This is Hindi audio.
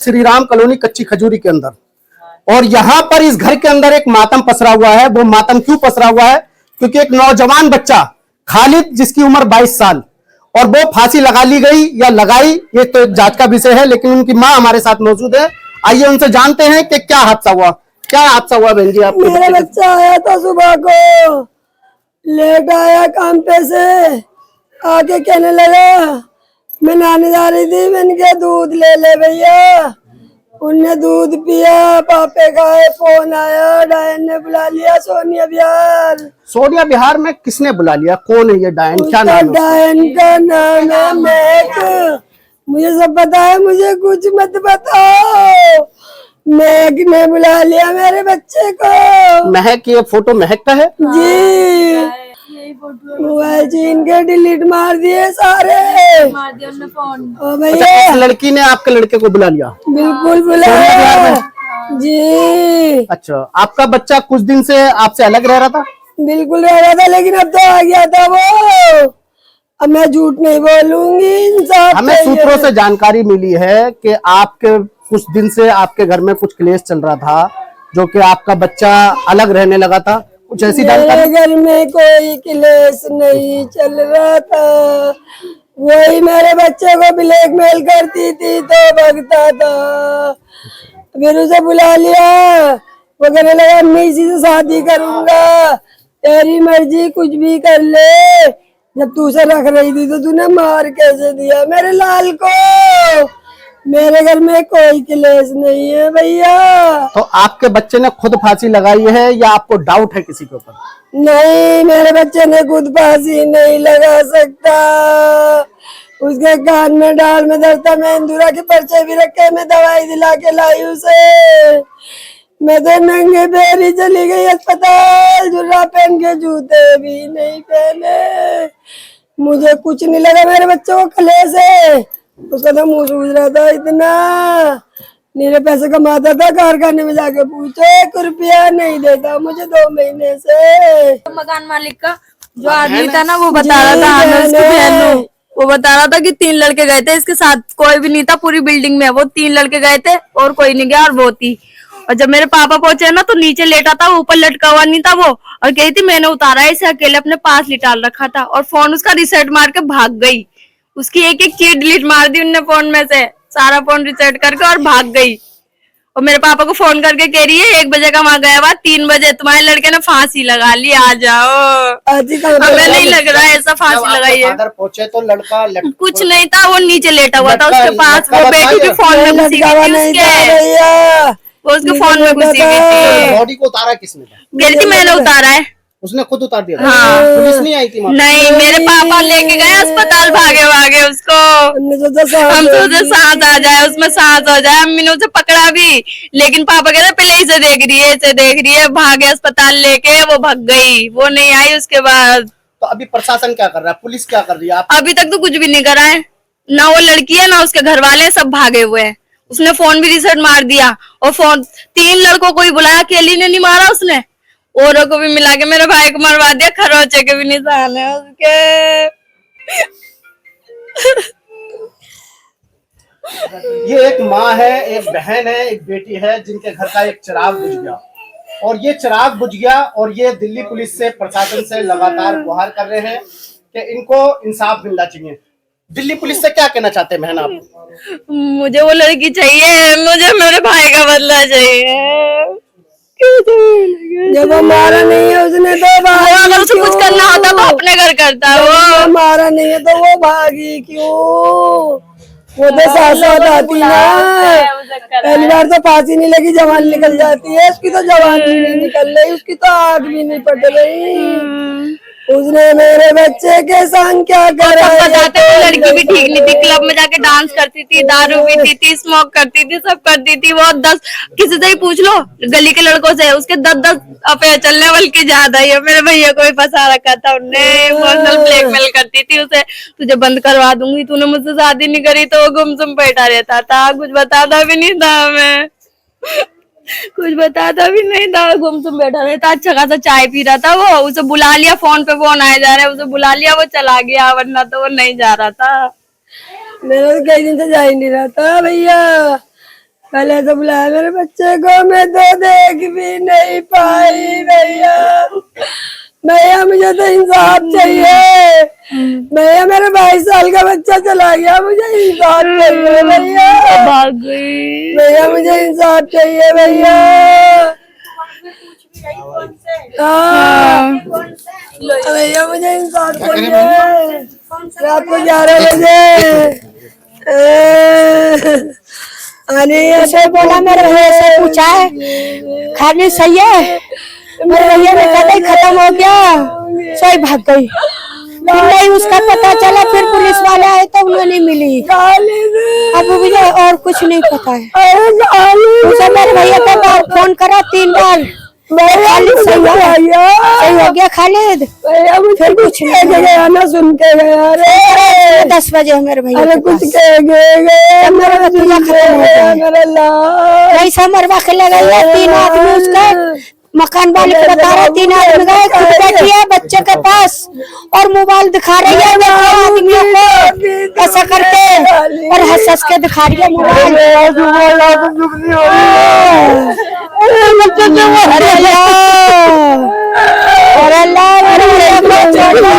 श्री राम कॉलोनी कच्ची खजूरी के अंदर। और यहाँ पर इस घर के अंदर एक मातम पसरा हुआ है। वो मातम क्यों पसरा हुआ है? क्योंकि एक नौजवान बच्चा खालिद, जिसकी उम्र 22 साल, और वो फांसी लगा ली गई या लगाई, ये तो जांच का विषय है, लेकिन उनकी मां हमारे साथ मौजूद है। आइए उनसे जानते हैं कि क्या हादसा हुआ। क्या हादसा हुआ बहन जी? आपके मेरा बच्चा आया था सुबह को, लेट आया काम पे से, आके कहने लगा मैं नहाने जा रही थी, मैंने कहा दूध ले ले भैया। उनने दूध पिया, पापे का फोन आया, डायन ने बुला लिया सोनिया बिहार। सोनिया बिहार में किसने बुला लिया? कौन है ये डायन? क्या नाम है? डायन का नाम है महक। मुझे सब पता है, मुझे कुछ मत बताओ। महक ने बुला लिया मेरे बच्चे को। महक? ये फोटो महक का है जी। मोबाइल चीन के डिलीट मार दिए सारे, मार दिया उन्होंने फोन। ओ भैया, इस लड़की ने आपके लड़के को बुला लिया? बिल्कुल बुलाया जी। अच्छा, आपका बच्चा कुछ दिन से आपसे अलग रह रहा था? बिल्कुल रह रहा था, लेकिन अब तो आ गया था वो। अब मैं झूठ नहीं बोलूंगी, इंसाफ हमें चाहिए। सूत्रों से जानकारी मिली है कि आपके कुछ दिन से आपके घर में कुछ क्लेश चल रहा था, जो कि आपका बच्चा अलग रहने लगा था। कुछ ऐसी जानकारी? मेरे घर में कोई क्लेश नहीं चल रहा था, वही मेरे बच्चे को ब्लैकमेल करती थी तो भगता था। फिर उसे बुला लिया, वो कहने लगा मैं इसी से शादी करूंगा, तेरी मर्जी, कुछ भी कर ले। जब तू उसे रख रही थी तो तूने मार कैसे दिया मेरे लाल को? मेरे घर में कोई क्लेश नहीं है भैया। तो आपके बच्चे ने खुद फांसी लगाई है या आपको डाउट है किसी के ऊपर? नहीं, मेरे बच्चे ने खुद फांसी नहीं लगा सकता। उसके कान में डाल में दर्द था, मैं इंदुरा के पर्चे भी रखे, मैं दवाई दिला के लाई उसे। मैं तो नंगे पैर ही चली गई अस्पताल, जुर्रा पहन के, जूते भी नहीं पहने। मुझे कुछ नहीं लगा, मेरे बच्चे को क्लेश है। उसका तो मुंह सूज रहा था इतना, मेरे पैसे कमाता था, कारखाने में जाके पूछो, 1 रुपया नहीं देता मुझे 2 महीने से। मकान मालिक का जो आदमी था ना, वो बता रहा था, मैं उसकी बहन हूँ, वो बता रहा था कि 3 लड़के गए थे इसके साथ, कोई भी नहीं था पूरी बिल्डिंग में। वो 3 लड़के गए थे और कोई नहीं गया, और वो थी। और जब मेरे पापा पहुंचे ना, तो नीचे लेटा था, ऊपर लटका हुआ नहीं था वो। और कही थी मैंने उतारा है इसे, अकेले अपने पास लिटाल रखा था। और फोन उसका रिसेट मार के भाग गई। उसकी एक एक चीज डिलीट मार दी उनने फोन में से, सारा फोन रिसेट करके, और भाग गई। और मेरे पापा को फोन करके कह रही है 1 बजे का वहां गया हुआ, 3 बजे तुम्हारे लड़के ने फांसी लगा ली, आ जाओ। हमें नहीं लग रहा है ऐसा फांसी लगाई है। पहुंचे तो लड़का कुछ नहीं था, वो नीचे लेटा हुआ था उसके पास, वो बेटी के फोन में घुसी हुई थी उसके, वो उसके फोन में घुसी हुई थी। बॉडी को उतारा किसने? कह रही थी मैंने उतारा है। उसने खुद उतार दिया? हाँ। पुलिस नहीं आई थी? नहीं, मेरे पापा लेके गए अस्पताल, भागे भागे उसको। हम सोचे सांस आ जाए, उसमें सांस हो जाए। अम्मी ने उसे पकड़ा भी, लेकिन पापा कहते पहले इसे देख रही है, इसे देख रही है। भागे अस्पताल लेके, वो भाग गई, वो नहीं आई उसके बाद। तो अभी प्रशासन क्या कर रहा है? पुलिस क्या कर रही है? अभी तक तो कुछ भी नहीं करा है, ना वो लड़की है ना उसके घर वाले, सब भागे हुए हैं। उसने फोन भी रिसेट मार दिया, और फोन 3 लड़कों को ही बुलाया, अकेली ने नहीं मारा उसने, औरों को भी मिला के मेरे भाई को मरवा दिया। खरोचे के भी निशान है उसके। ये एक माँ है, एक बहन है, एक बेटी है, जिनके घर का एक चिराग बुझ गया, और ये चिराग बुझ गया, और ये दिल्ली पुलिस से, प्रशासन से लगातार गुहार कर रहे हैं कि इनको इंसाफ मिलना चाहिए। दिल्ली पुलिस से क्या कहना चाहते हैं बहन आप? मुझे वो लड़की चाहिए, मुझे मेरे भाई का बदला चाहिए। जब हमारा नहीं है उसने तो भागी, अगर उसे कुछ करना होता तो अपने घर करता। वो हमारा नहीं है तो वो भागी क्यों? वो तो साथ आती ना। पहली बार तो फांसी नहीं लगी, जवान निकल जाती है। उसकी तो जवान भी नहीं निकल रही, उसकी तो आग भी नहीं पट रही। उसने मेरे बच्चे के संग क्या करा? बताते वो लड़की भी ठीक नहीं थी, क्लब में जाके डांस करती थी, दारू पीती थी, स्मोक करती थी, सब करती थी। वो 10 किसी से ही पूछ लो गली के लड़कों से, उसके 10 अफेयर चलने बल्कि ज्यादा ही है। मेरे भैया को भी फंसा रखा था उनने, इमोशनल ब्लैकमेल करती थी उसे, तुझे बंद करवा दूंगी, तूने मुझसे शादी नहीं करी। तो वो गुमसुम बैठा रहता था, कुछ बताता भी नहीं था हमें, कुछ बताता भी नहीं था, गुमसुम बैठा रहता। अच्छा खासा चाय पी रहा था वो, उसे बुला लिया, फोन पे फोन आए जा रहे, उसे बुला लिया, वो चला गया, वरना तो वो नहीं जा रहा था। मेरा तो कई दिन से जा ही नहीं रहा था भैया। पहले तो बुलाया मेरे बच्चे को, मैं तो देख भी नहीं पाई भैया। भैया मुझे तो इंसाफ चाहिए भैया, मेरे 22 साल का बच्चा चला गया, मुझे इंसाफ चाहिए भैया। भाग गई भैया मुझे इंसाफ चाहिए भैया। हाँ भैया मुझे इंसाफ चाहिए। रात को 11 बजे ऐसे बोला, मेरे भैया से पूछा है खाने सही है, मेरे भैया ने कहा नहीं खत्म हो गया, सही भाग गई। फिर नहीं उसका पता चला, फिर पुलिस वाले आए तो उन्हें नहीं मिली। अब मुझे और कुछ नहीं पता है। उसे मेरे भैया को बार फोन करा 3 बार, खालिद सही हो गया खालिद, फिर कुछ नहीं गया ना, सुन के गया रे 10 बजे मेरे भैया। अरे कुछ कह गए मेरा भतीजा खत्म हो गया, मेरा लाल पैसा मरवा के लगा 3 आदमी उसका मकान वाले को बता रहा, 3 आदमी गए, खुद बैठी है बच्चे के पास और मोबाइल दिखा रही है आदमियों को ऐसा करके, और हंस हंस के दिखा रही है मोबाइल। अरे अल्लाह, अरे अल्लाह,